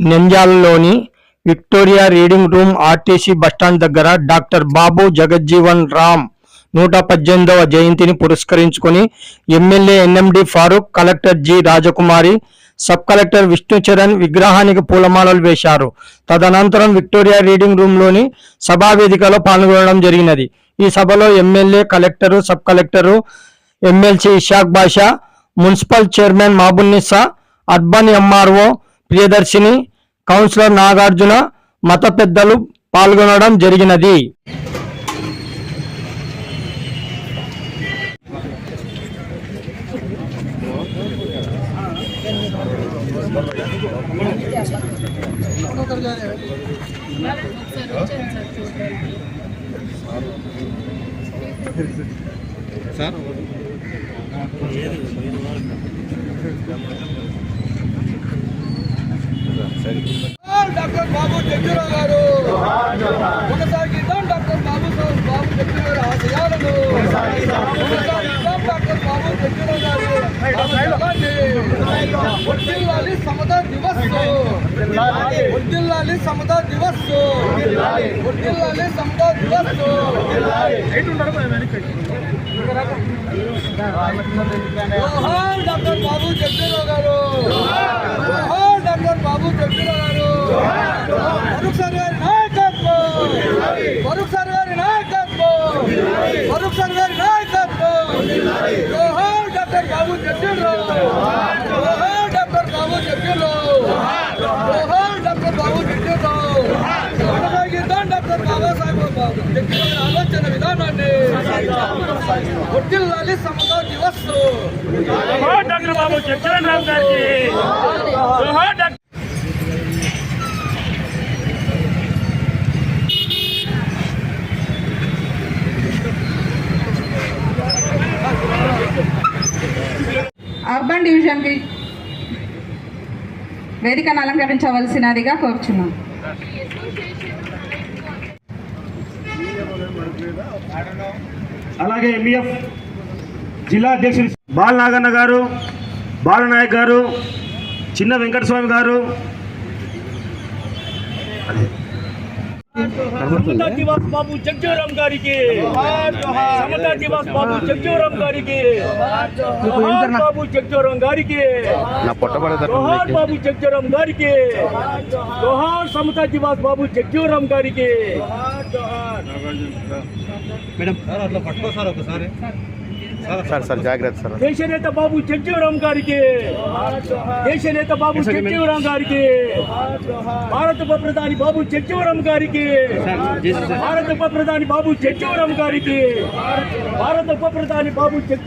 నంద్యాలలోని Victoria reading room RTC bus stand దగ్గర doctor Babu Jagjivan Ram 118వ జయంతిని పురస్కరించుకొని MLA NMD Farooq, collector G Rajakumari, sub collector Vishnucharan విగ్రహానికి పూలమాలలు వేశారు. తదనంతరం విక్టోరియా రీడింగ్ రూమ్లోని సభావేదికలో పాల్గొనడం జరిగినది. ఈ సభలో MLA, collector, sub collector, MLC Ishaq Basha, municipal chairman Mabunnisa, urban MRO Priyadarshini, councillor Nagarjuna, మత పెద్దలు పాల్గొనడం జరిగినది. డాక్టర్ బాబు జగ్జీవన్ గారు కొనసాగిద్దాం. డాక్టర్ బాబు జగ్జీవన్ ఆశయాలను కొనసాగిద్దాం. డాక్టర్ బాబు జగ్జీవన్ గారి వర్ధిల్లాలి సమతా దివస్, వర్ధిల్లాలి సమతా దివస్, వర్ధిల్లాలి సమతా దివస్. జోహార్ డాక్టర్ బాబు జగ్జీవన్ గారు, జోహార్ డాక్టర్ బాబు జగ్జీవన్ గారు. ఫరూక్ సార్ గారి నాయకత్వం, ఫరూక్ సార్ గారి నాయకత్వం, ఫరూక్ సార్ గారి నాయకత్వం. జోహార్ డాక్టర్ బాబు జగ్జీవన్ రావు, జోహార్ డాక్టర్ బాబు జగ్జీవన్ రావు, జోహార్ డాక్టర్ బాబు జగ్జీవన్ రావు. కొనసాగిద్దాం డాక్టర్ బాబాసాహెబ్ జగ్జీవన్ గారి ఆలోచన విధానాన్ని. వర్ధిల్లాలి సమతా దివస్. డాక్టర్ బాబు జగ్జీవన్ రావు గారికి జోహార్. అర్బన్ డివిజన్కి వేదికను అలంకరించవలసినదిగా కోరుచున్నాం. అలాగే ఎంఈఎఫ్ జిల్లా అధ్యక్షులు బాలనాగన్న గారు, బాలనాయక్ గారు, చిన్న వెంకటస్వామి గారు, సమతా దివాస్ బాబు జగ్జీవన్ గారికి, సమతా దివాస్ బాబు జగ్జీవన్ గారికి, జోహార్ బాబు జగ్జీవన్ గారికి, జోహార్ బాబు జగ్జీవన్ గారికి, జోహార్ సమతా దివాస్ బాబు జగ్జీవన్ గారికి. సార్ జాగ్రత్త సార్. దేశనేత బాబు జగ్జీవన్ గారికి, దేశనేత బాబు జగ్జీవన్ గారికి, భారత ఉప ప్రధాని బాబు జగ్జీవన్ గారికి, భారత ఉప ప్రధాని బాబు జగ్జీవన్ గారికి, భారత ఉప ప్రధాని బాబు జగ్జీవన్